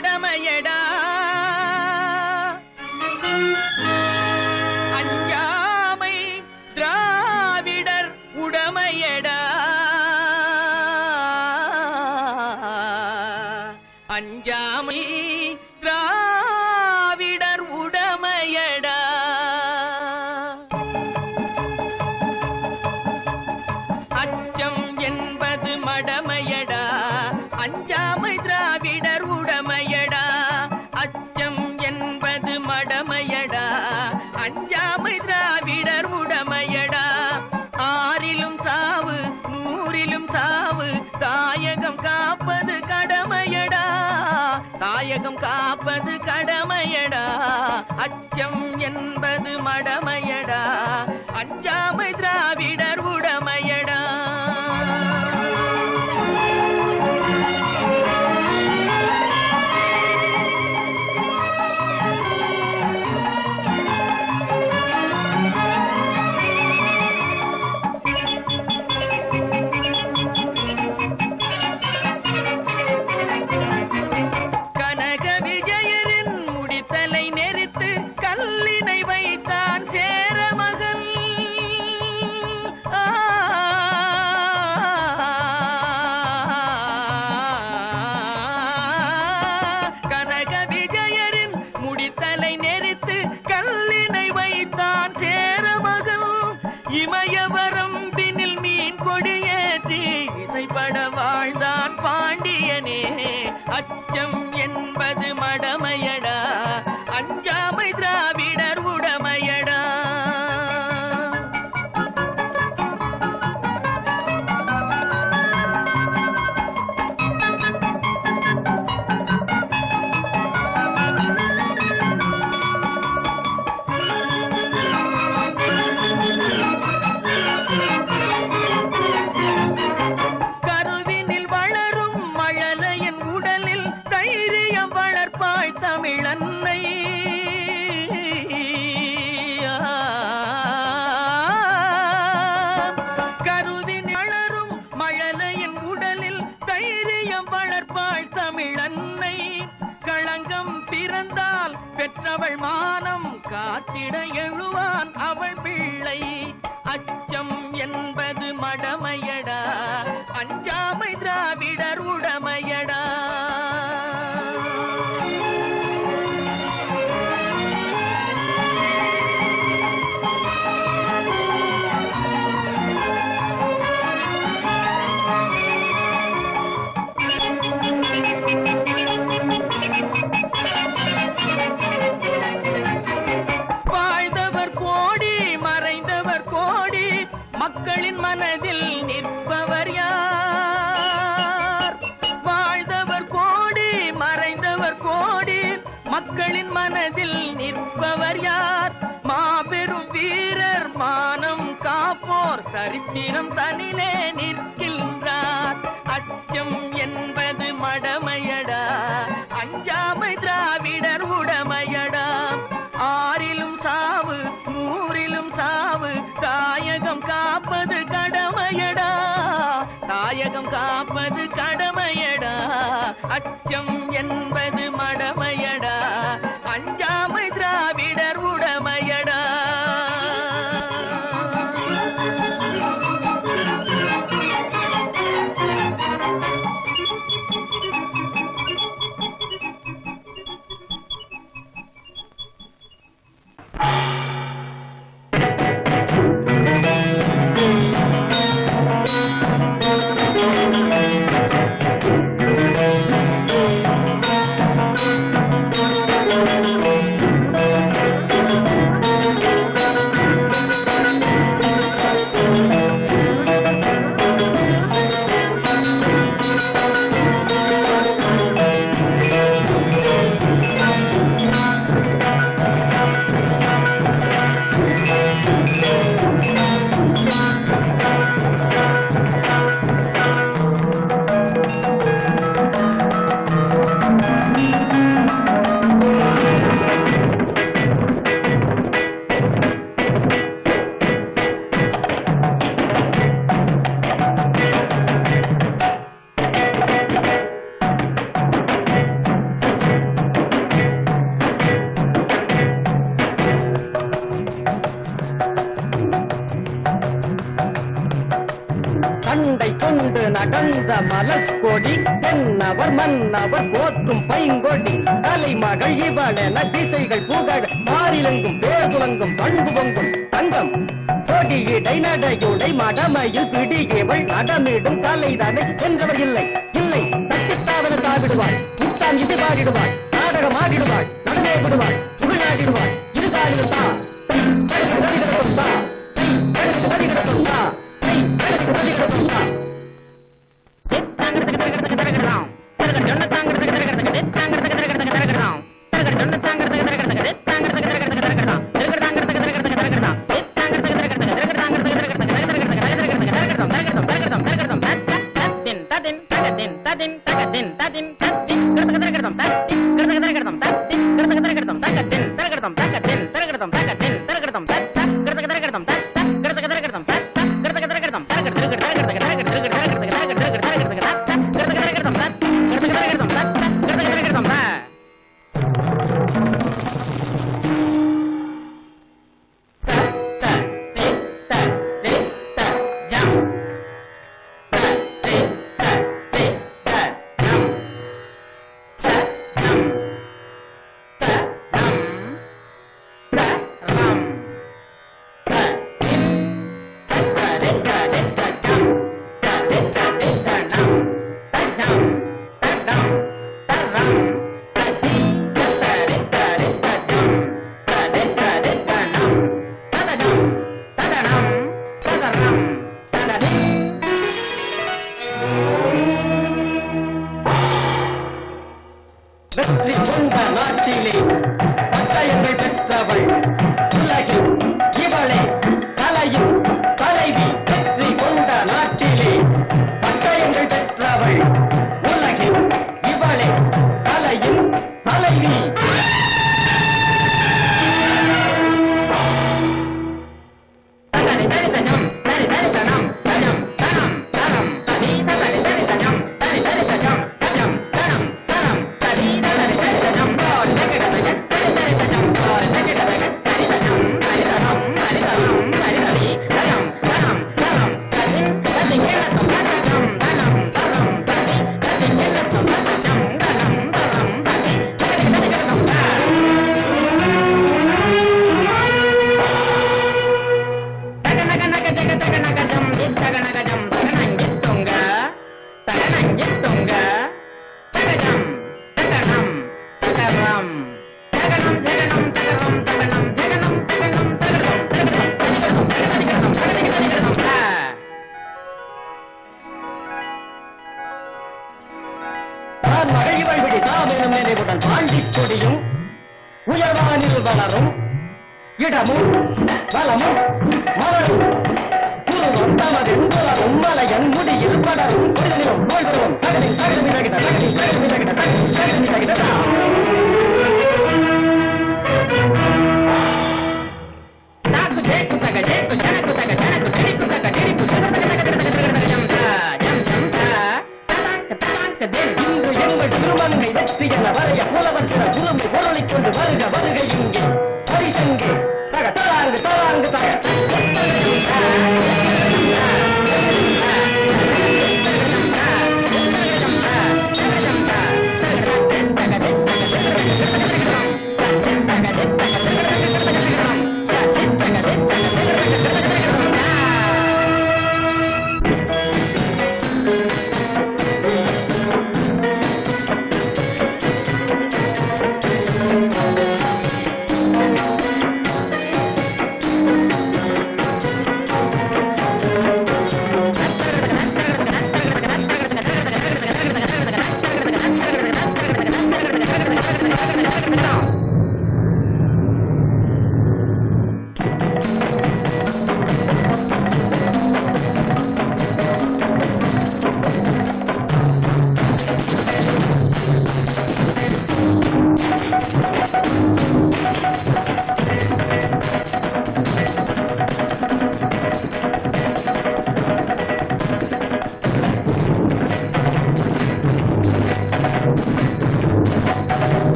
மடமையடா அஞ்சாமை திராவிடர் உடமையடா அஞ்சாமை திராவிடர் உடமையடா அச்சம் என்பது மடமையடா அஞ்சாமை திராவிடர் உடமையடா அச்சம் என்பது மடமையடா அஞ்சாமை திராவிடர் உடமையடா ஆறிலும் சாவு நூறிலும் சாவு தாயகம் காப்பது கடமையடா தாயகம் காப்பது கடமையடா அச்சம் என்பது மடமையடா அஞ்சாமை திராவிடர் உடமையடா இமயவரம்பினில் மீன் கொடியேற்றி இசைப்பட வாழ்ந்தான் பாண்டியனே அச்சம் என்பது மடமையடா அஞ்சாமை திராவிடர் உடமையடா தமிழன்னை கருவின் வளரும் மழலையின் உடலில் தைரியம் வளர்ப்பாள் தமிழன்னை களங்கம் பிறந்தால் பெற்றவள் மானம் காத்திட எழுவான் அவள் பிள்ளை அச்சம் என்பது மடமையடா அஞ்சாமை திராவிடர் உடமையடா மக்களின் மனதில் நிற்பவர் யார் வாழ்ந்தவர் கோடி மறைந்தவர் கோடி மக்களின் மனதில் நிற்பவர் யார் மாபெரும் வீரர் மானம் காப்போர் சரித்திரம் தனிலே நிற்கின்றார் அச்சம் என்பது மடமையடா அஞ்சாமை திராவிடர் உடமையடா ஆறிலும் சாவு நூறிலும் சாவு தாயகம் காப்பது கடமையடா தாயகம் காப்பது கடமையடா அச்சம் என்பது மடமையடா அஞ்சாமை திராவிடர் உடமையடா மலை கொண்டு நடந்த மலர்கொடி தென்னவர் மன்னவர் போற்றும் பைங்கொடி தலைமகள் இவளென திசைகள் புகழ் மாறிலெங்கும் பேர் துலங்கும் பண்பு பொங்கும் தங்கம் கொடியிடை நடையுடை மடமையில் பிடியவள் நடமிடும் தலைதானே என்றவர் இல்லை இல்லை தட்டித்தாவல தாவிடுவாள் முத்தாம் இது பாடிடுவாள் நாடகம் ஆடிடுவாள் நடனே விடுவாள் புகழாடிடுவாள் இருகாலில் தா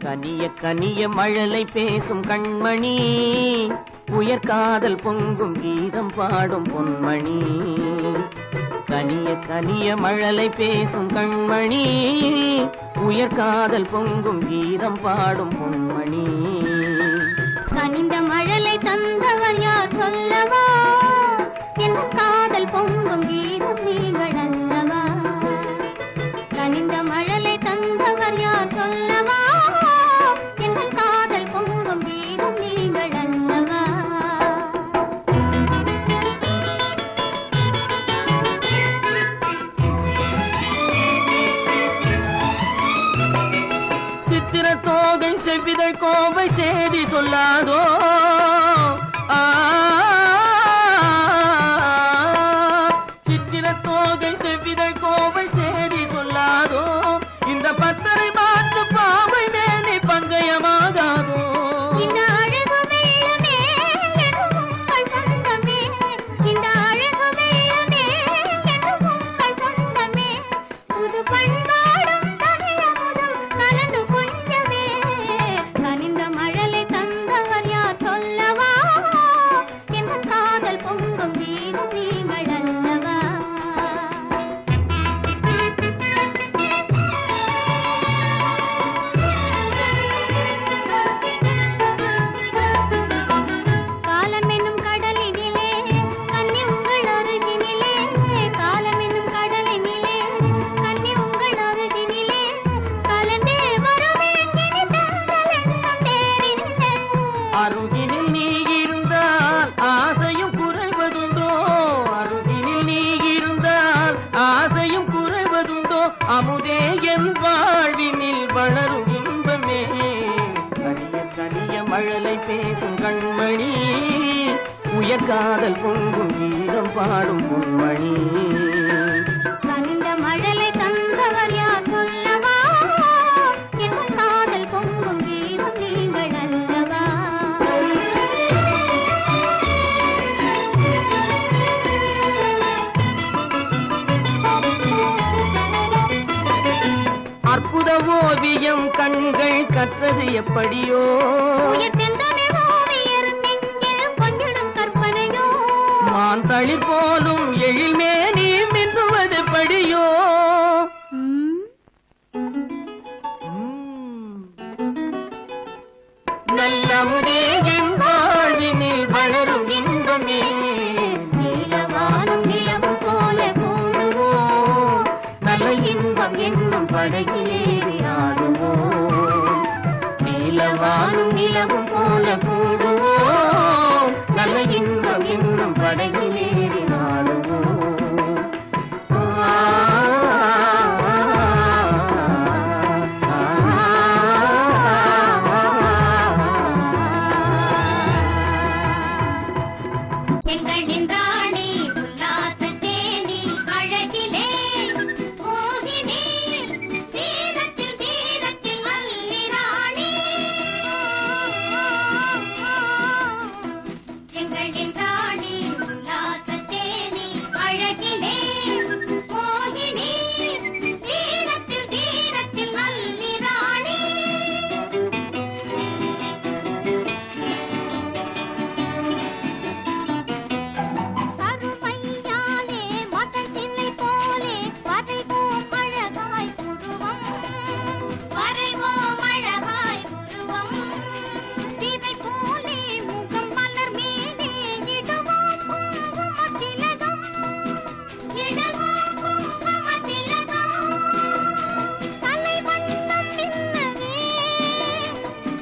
கனிய கனிய மழலை பேசும் கண்மணி உயர்காதல் பொங்கும் கீதம் பாடும் பொன்மணி கனிய கனிய மழலை பேசும் கண்மணி உயர்காதல் பொங்கும் கீதம் பாடும் பொன்மணி கனிந்த மழலை தந்தவர் யார் சொல்லவா என் காதல் பொங்கும் கீதம் நீங்கள் அல்லவா கனிந்த மழலை தந்தவர் யார் சொல்லவா என் காதல் பொங்கும் கீதம் நீங்கள் அல்லவா சித்திர தோகை செவ்விதை கோவை சேதி சொல்லாதோ சித்திர தோகை செவ்விதை கோவை சேதி சொல்லாதோ இந்த பத்தரை மாற்று பாவை மேனி பங்கயமாகாதோ இந்த அழகு வெள்ளமே உங்கள் சொந்தமே இந்த அழகு வெள்ளமே உங்கள் சொந்தமே புது பண்பாடும் தமிழமுதும் கலந்து கொஞ்சமே கனிந்த மழலை தந்தவர் யார் சொல்லவா என் காதல் பொங்கும் கீதம் நீங்கள் அல்லவா காலம் என்னும் கடலினிலே கன்னி உங்கள் அருகினிலே காலம் என்னும் கடலினிலே கன்னி உங்கள் அருகினிலே கலந்தே வருவேன் இனி தங்கள் எண்ணம் தேரினிலே அருகினில் நீ இருந்தால் ஆசையும் குறைவதுண்டோ அருகினில் நீ இருந்தால் ஆசையும் குறைவதுண்டோ அமுதே என் வாழ்வினில் வளரும் இன்பமே கனிய கனிய மழலை பேசும் கண்மணி உயர்காதல் பொங்கும் கீதம் பாடும் பொன்மணி கனிந்த மழலை தந்தவர் யார் சொல்லவா என் காதல் பொங்கும் கீதம் நீங்கள் அல்லவா அற்புத ஓவியம் கண்கள் கற்றது எப்படியோ உயர் செந்தமிழ் ஓவியர் நெஞ்சில் கொஞ்சிடும் கற்பனையோ மான் தளிர் போலும் எழில்மேனி மின்னுவது படியோ நல்லமுதே என் வாழ்வினில் வளரும் இன்பமே நீலவானம் நிலவும் போல கூடுவோம் நல்ல இன்பம் என்னும் படகிலேறி ஆடுவோம் நீலவானும் நிலவும் போல கூடுவோம் நல்ல இன்பம் என்னும் படகிலேறி ஆடுவோம் எங்களின் ராணி உல்லாச தேனி அழகிலே மோகினி தீரத்தில் தீரத்தில் அல்லி ராணி எங்களின் ராணி உல்லாச தேனி அழகிலே மோகினி தீரத்தில் தீரத்தில் அல்லி ராணி கருமையாலே மதன் சிலை போலே வரைவோம் அழகாய் உருவம் வரைவோம் அழகாய் உருவம் விதை போலே முகம் மலர் மேலே இடுவோம் குங்கும திலகம் இடுவோம் குங்கும திலகம் தலை வண்ணம் மின்னவே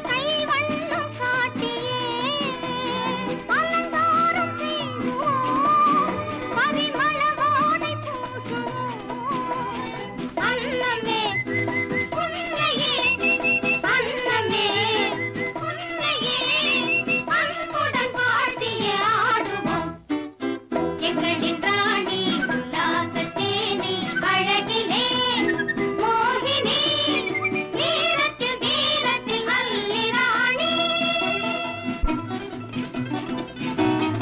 கை வண்ணம் காட்டியே அலங்காரம் செய்வோம் பரிமள வாடை பூசுவோம் அன்னமே உன்னையே அன்னமே உன்னையே அன்புடன் வாழ்த்திய ஆடுவோம் எங்களின் ராணி உல்லாச தேனி அழகிலே மோகினி தீரத்தில் தீரத்தில் அல்லி ராணி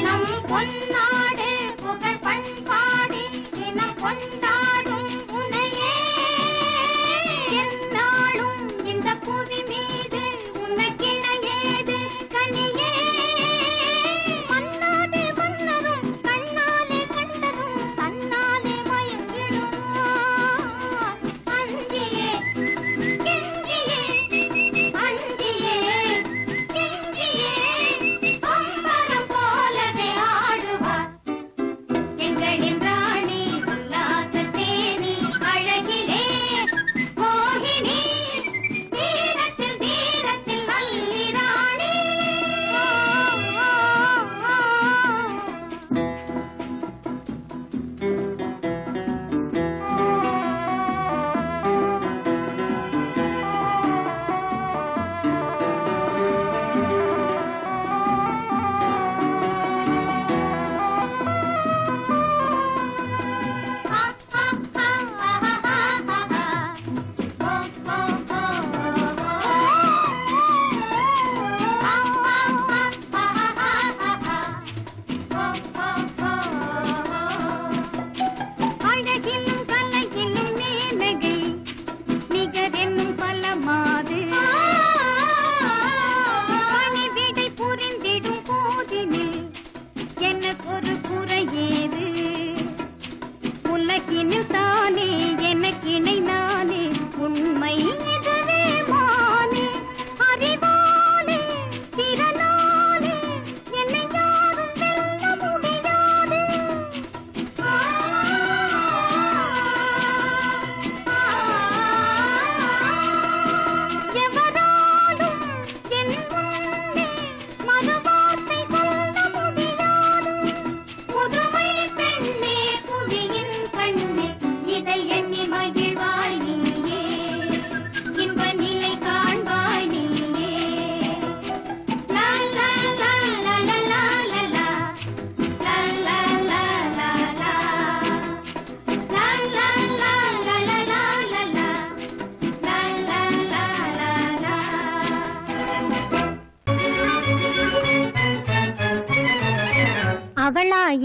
நம் பொன்னாடு புகழ் பண்பாடு தினம் கொண்டாடும் உன்னையே எந்நாளும் இந்த புவி மீது உனக்கிணையேது கனியே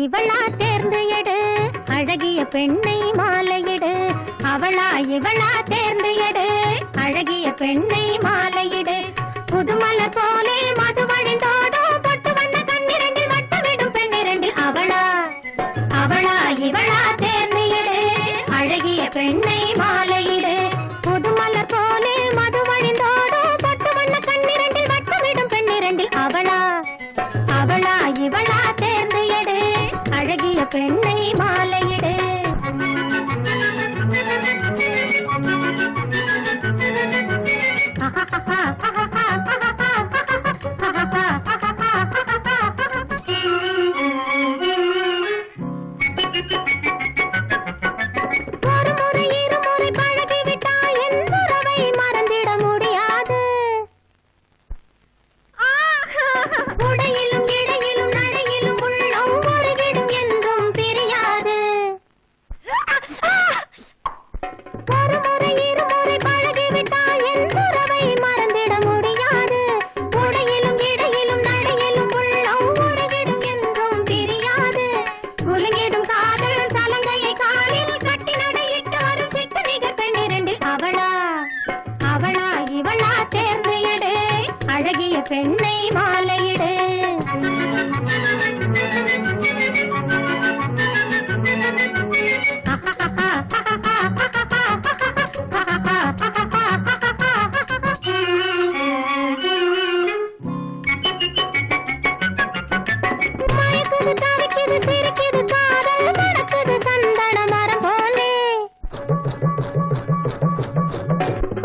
இவளா தேர்ந்து எடு அழகிய பெண்ணை மாலையிடு அவளா இவளா தேர்ந்து எடு அழகிய பெண்ணை மாலையிடு புதுமலர் போலே மது வழிந்தோடோ பட்டு வண்ண கண்ணிரண்டில் வட்டமிடும் பெண்ணிரண்டில் அவளா அவளா இவளா தேர்ந்து எடு அழகிய பெண்ணை மாலையிடு புதுமலர் போலே மது வழிந்தோடோ பட்டு வண்ண கண்ணிரண்டில் வட்டமிடும் பெண்ணிரண்டில் அவளா அவளா இவளா தேர்ந்து எடு அழகிய பெண்ணை மாலையிடு ஒரு முறை இருமுறை பழகிவிட்டால் என் உறவை மறந்திட முடியாது உடையிலும் இடையிலும் நடையிலும் உள்ளம் ஒருகிடும் என்றும் பிரியாது ஒரு முறை இருமுறை பழகிவிட்டால் என் உறவை மறந்திட முடியாது உடையிலும் இடையிலும் நடையிலும் உள்ளம் ஒருகிடும் என்றும் பிரியாது குலுங்கிடும் காதல் சலங்கையை காலில் கட்டி நடையிட்டு வரும் சிட்டு நிகர் பெண்ணிரண்டில் அவளா அவளா இவளா தேர்ந்து எடு அழகிய பெண்ணை மாலையிடு மயக்குது தவிக்குது சிரிக்குது காதல் மணக்குது சந்தன மரம் போலே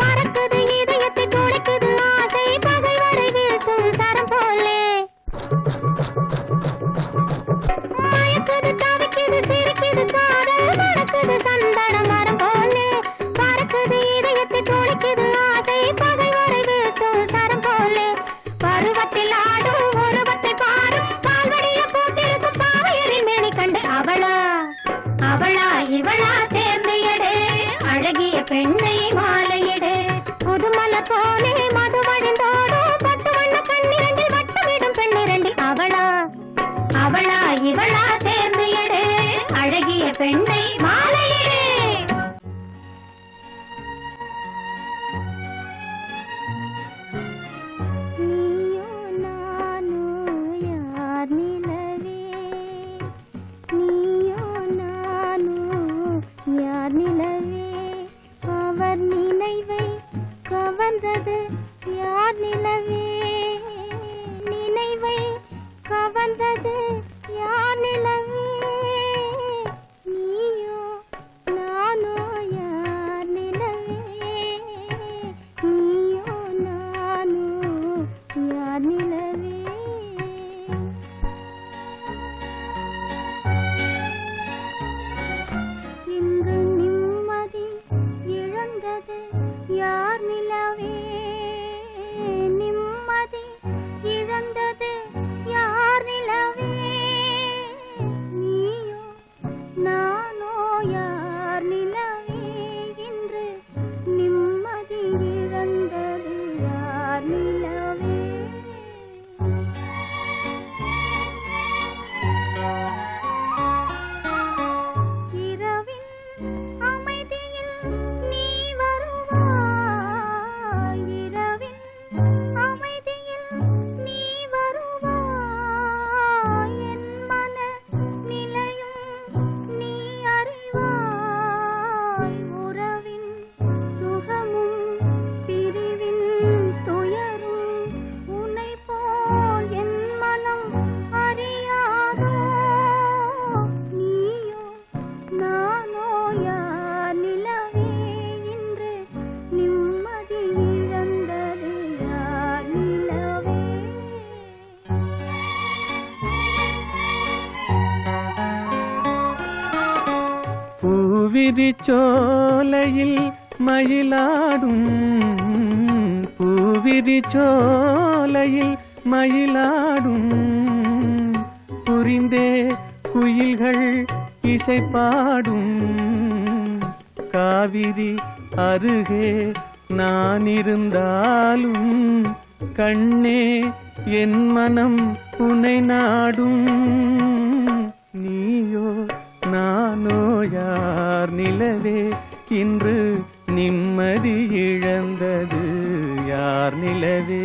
பறக்குது இதயத்தை துளைக்குது ஆசை பகைவரை வீழ்த்தும் சரம் போலே மயக்குது தவிக்குது சிரிக்குது காதல் மணக்குது சந்தன மரம் போலே பறக்குது இதயத்தை துளைக்குது ஆசை பகைவரை வீழ்த்தும் சரம் போலே பருவத்தில் ஆடும் உருவத்தை பாரும் பால்வடிய பூத்திருக்கும் பாவையரின் மேனி கண்டு அவளா அவளா இவளா தேர்ந்து எடு அழகிய பெண்ணை மாலையிடு புதுமலர் போலே மது வழிந்தோடோ பட்டு வண்ண கண்ணிரண்டில் வட்டமிடும் பெண்ணிரண்டில் அவளா அவளா இவளா தேர்ந்து எடு அழகிய பெண்ணை மாலையிடு நீயோ நானோ யார் நிலவே நீயோ நானோ யார் நிலவே அவர் நினைவை கவர்ந்தது யார் நிலவே நினைவை கவர்ந்தது யார் நிலவே நீயோ நானோ யார் நிலவே நீயோ நானோ யார் நிலவே இன்று நிம்மதி இழந்தது யார் நிலவே நிம்மதி இழந்தது யார் நிலவே நீயோ நானோ யார் நிலவே இன்று நிம்மதி இழந்தது யார் நிலவே இரவின் அமைதியில் நீ வருவாய் இரவின் அமைதியில் நீ வருவாய் என் மன நிலையும் நீ அறிவாய் உறவின் சுகமும் பிரிவின் துயரும் உன்னை போல் என் மனம் அறியாதோ நீயோ நானோ யார் நிலவே இன்று நிம்மதி இழந்தது யார் நிலவே பூவிரி சோலையில் மயிலாடும் பூவிரி சோலையில் மயிலாடும் புரிந்தே குயில்கள் இசை பாடும் காவிரி அருகே நான் இருந்தாலும் கண்ணே என் மனம் உன்னை நாடும் நீ நிலவே இன்று நிம்மதி இழந்தது யார் நிலவே?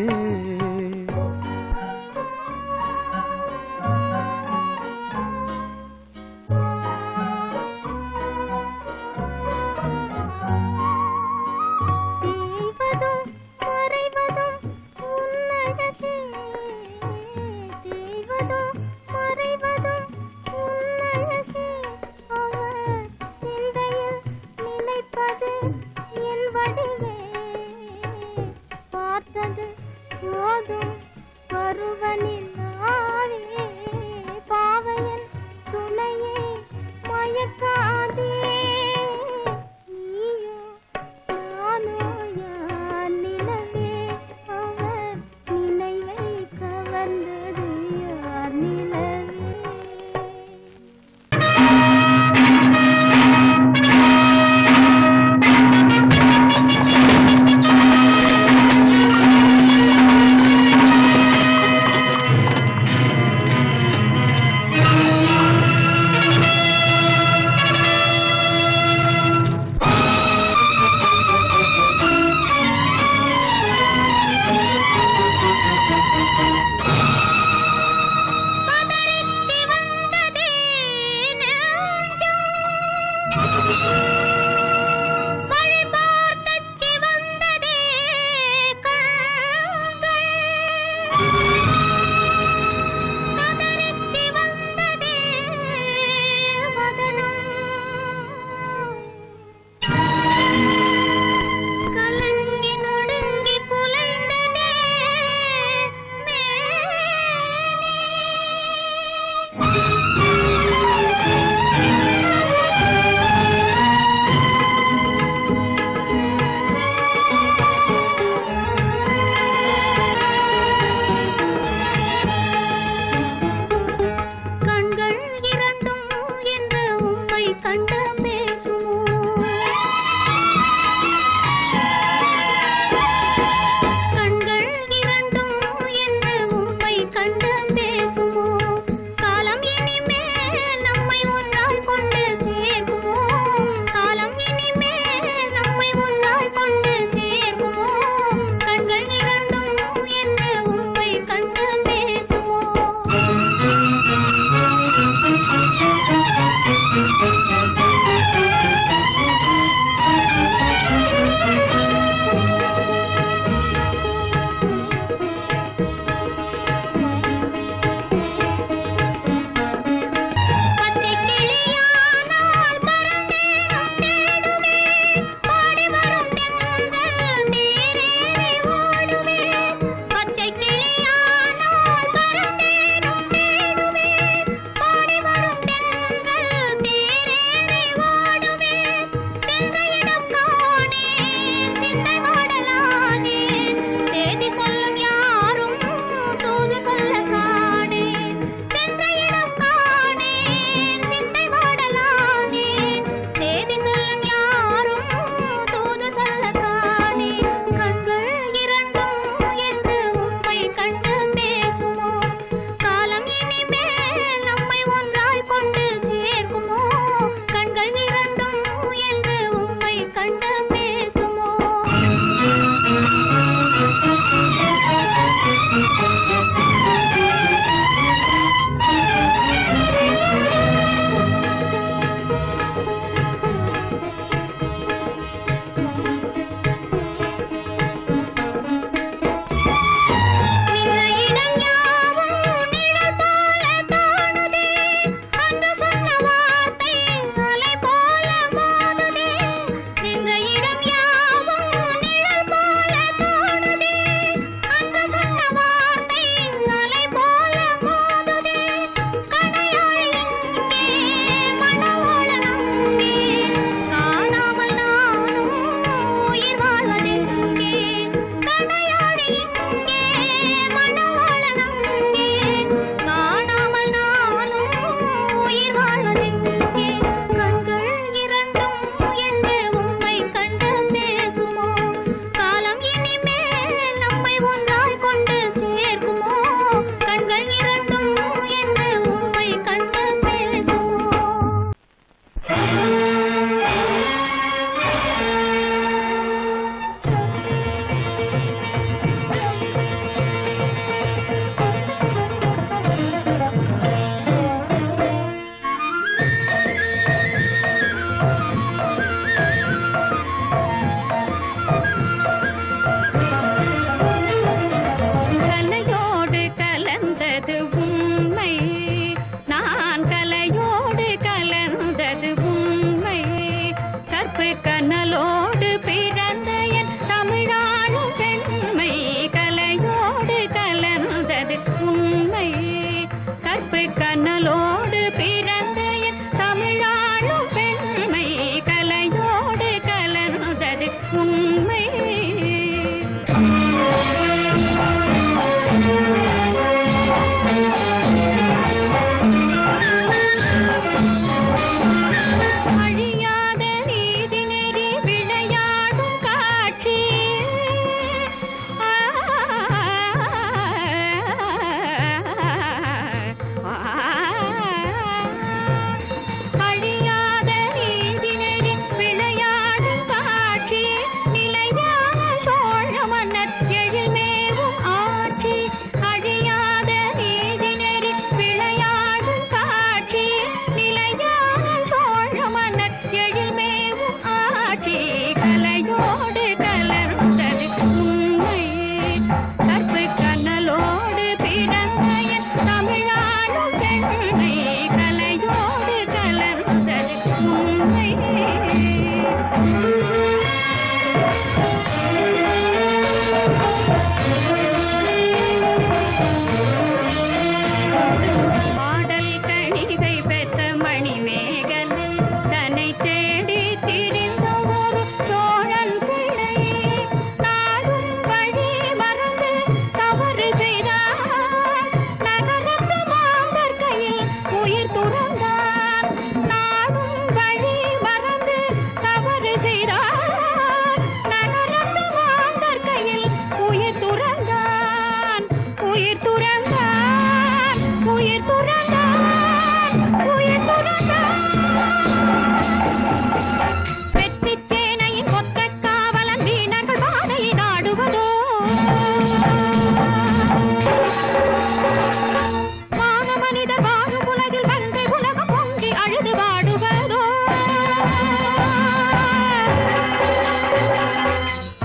இது வாடுவதோ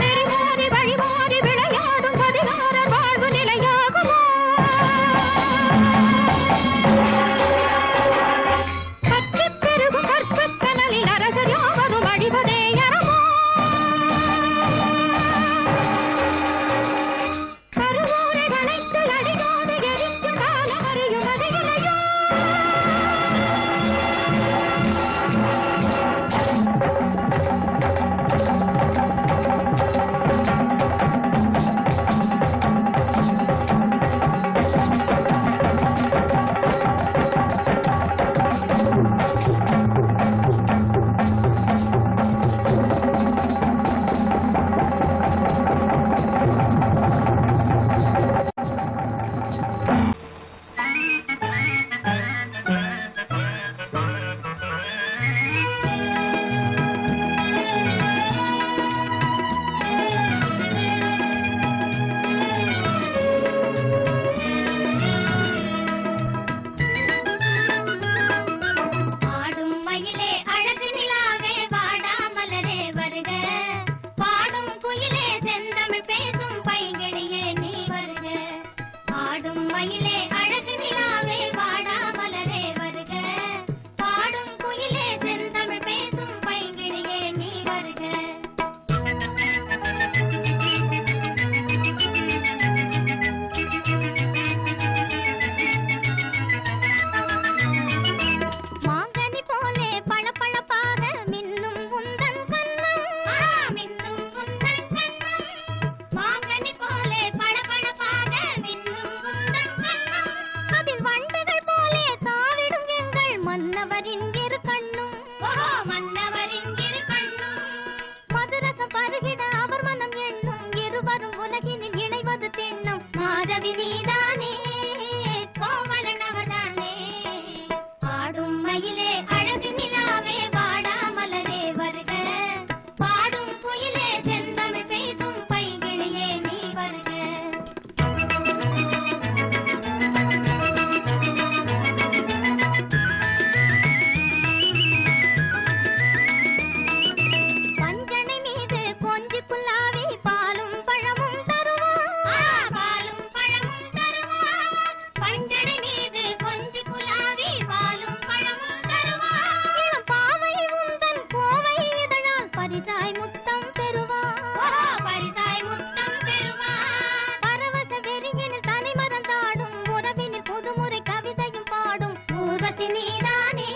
நெறிமாறி வழிமாறி விளையாடும் 16 வாழ்வு நிலையாகுமோ பற்றிப் பெருகும் கற்புக் கனலில் அரசர் யாவரும் அழிவதே அறமோ கருவூரை கணைத்து அடியோடு எரிக்கும் காலம் அறியுமது இல்லையோ ஆடும் மயிலே அழகு நிலாவே வாடா மலரே வருக பாடும் குயிலே செந்தமிழ் பேசும் பைங்கிழியே நீ வருக ஆடும் மயிலே அழகு நிலாவே வாடா மலரே வருக பாடும் குயிலே செந்தமிழ் பேசும் பைங்கிழியே நீ வருக மாங்கனி போலே பளபளப்பாக மின்னும் உந்தன் கண்ணம் மின்னும் உந்தன் கண்ணம் மாங்கனி போலே பளபளப்பாக மின்னும் உந்தன் கண்ணம் அதில் வண்டுகள் போலே தாவிடும் எங்கள் மன்னவரின் இரு கண்ணும் மன்னவரின் இரு கண்ணும் மதுரசம் பருகிட அவர் மனம் எண்ணும் இருவரும் உலகினில் இணைவது திண்ணம் மாதவி நீதானே கோவலன் அவர்தானே ஆடும் மயிலே அழகு நிலாவே வாடா மலரே வருக பாடும் குயிலே செந்தமிழ் பேசும் பைங்கிழியே நீ வருக பஞ்சனை மீது கொஞ்சி புல்லாவி பாலும் பழமும் தருவான் பாலும் பழமும் தருவான் பஞ்சனை மீது கொஞ்சி புல்லாவி பாலும் பழமும் தருவான் இளம் பாவை உந்தன் கோவை இதழால் பரிசாய் முத்தம் பெறுவான் பரிசாய் முத்தம் பெறுவான் பரவச வெறியினில் தனி மறந்தாடும் உறவினில் புதுமுறை கவிதையும் பாடும் ஊர்வசி நீதானே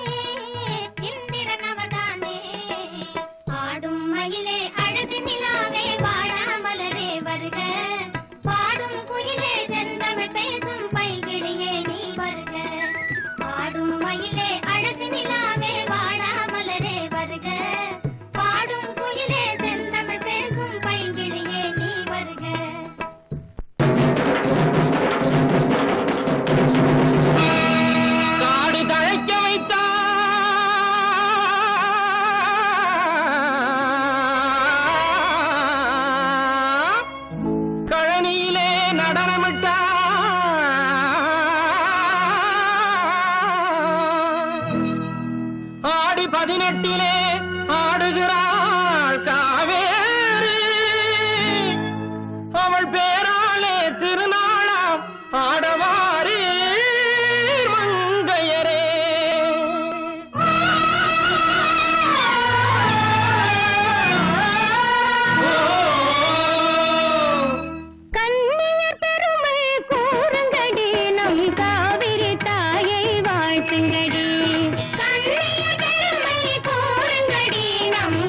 இந்திரன் அவர்தானே ஆடும் மயிலே அழகு நிலாவே வாடா மலரே வருக பாடும் குயிலே செந்தமிழ் பேசும் பைங்கிழியே நீ வருக ஆடும் மயிலே அழகு நிலாவே வாடா மலரே வருக பாடும் குயிலே செந்தமிழ் பேசும் பைங்கிழியே நீ வருக காடு தழைக்க வைத்தா கழனியிலே நடனமிட்டா ஆடி 18 ஆடுகிறாள் காவேரி அவள் பேராலே திருநாளாம் ஆடவாரி மங்கையரே கண்ணியர் பெருமை கூறுங்கடி நம் காவிரி தாயை வாழ்த்துங்கடி கண்ணியர் பெருமை கூறுங்கடி நம்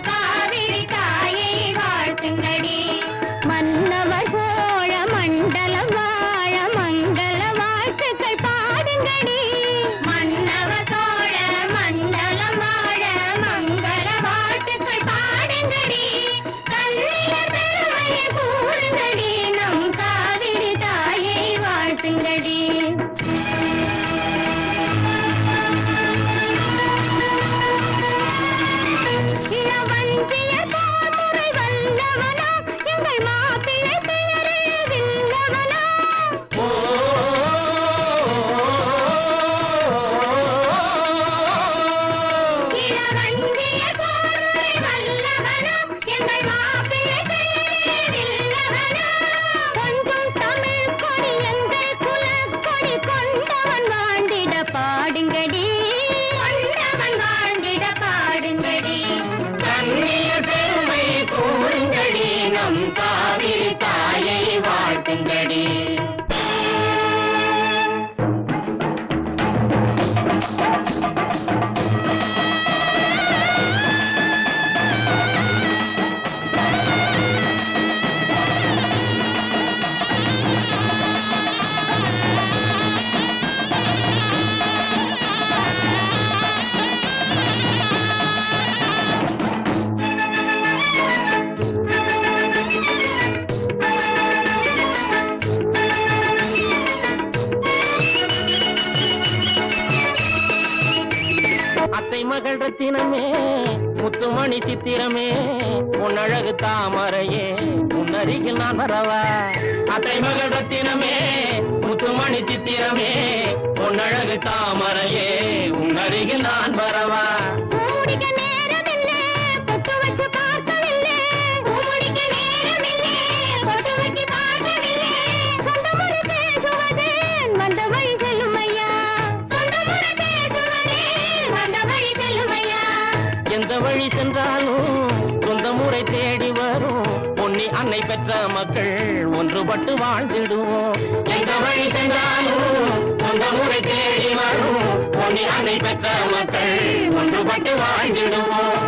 காவிரி தாயை வாழ்த்துங்கடி. மகள் ரத்தினமே முத்துமணி சித்திரமே உன்னழகு தாமரையே உன்னருகில் நான் வரவா. அத்தை மகள் ரத்தினமே முத்துமணி சித்திரமே உன்னழகு தாமரையே உன்னருகில் நான் வரவா. எந்த வழி சென்றாலும் சொந்த முறை தேடி வரும் பொன்னி அன்னை பெற்ற மக்கள் ஒன்றுபட்டு வாழ்ந்திடுவோம். எந்த வழி சென்றாலும் சொந்த முறை தேடி வரும் பொன்னி அன்னை பெற்ற மக்கள் ஒன்றுபட்டு வாழ்ந்திடுவோம்.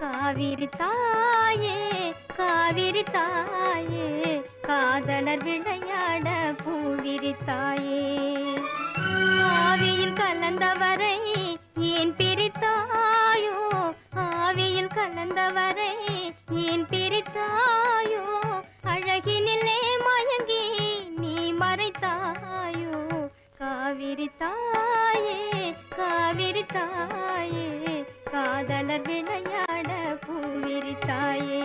காவிரி தாயே காவிரி தாயே காதலர் விளையாட பூவிரி தாயே ஆவியில் கலந்தவரை ஏன் பிரித்தாயோ ஆவியில் கலந்தவரை ஏன் பிரித்தாயோ அழகினிலே மயங்கி நீ மறைத்தாயோ காவிரி தாயே காவிரி தாயே காதலர் விளையாட பூவிரி தாயே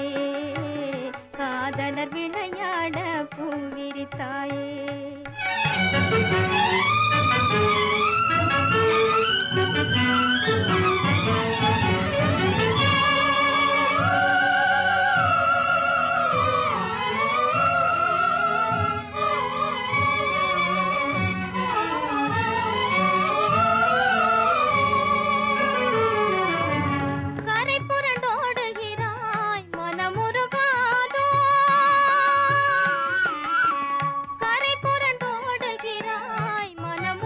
காதலர் விளையாட பூவிரி தாயே மனம்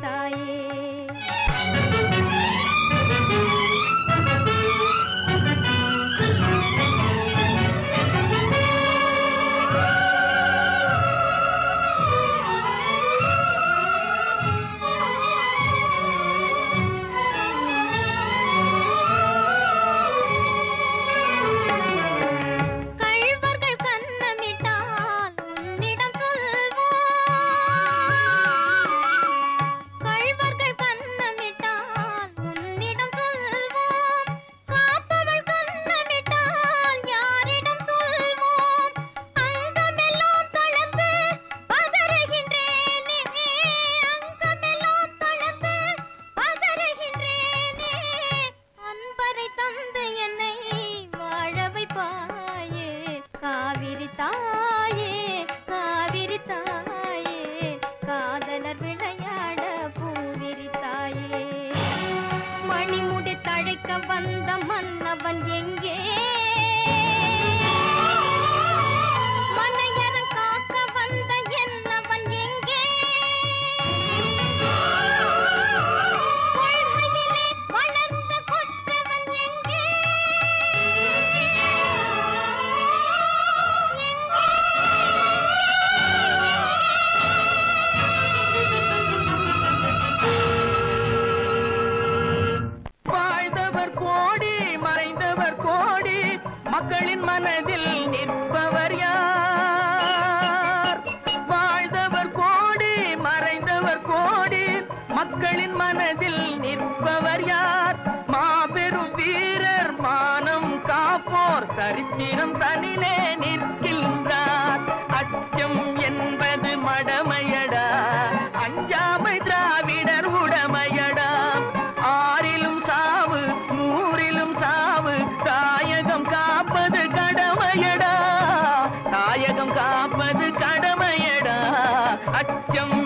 தாயே. வந்த மன்னவன் எங்கே? மனையறம் காக்க வந்த என்னவன் எங்கே? கொள்கையிலே வளர்ந்த கொற்றவன் எங்கே? மக்களின் மனதில் நிற்பவர் யார்? வாழ்ந்தவர் கோடி மறைந்தவர் கோடி, மக்களின் மனதில் நிற்பவர் யார்? மாபெரும் வீரர் மானம் காப்போர் சரித்திரம் தனிலே நிற்கின்றார். அச்சம் என்பது மடமையடா, அஞ்சாமை திராவிடர் உடமையடா. ஆறிலும் சாவு நூறிலும் சாவு, தாயகம் காப்பது கடமையடா, தாயகம் காப்பது கடமையடா. அச்சம்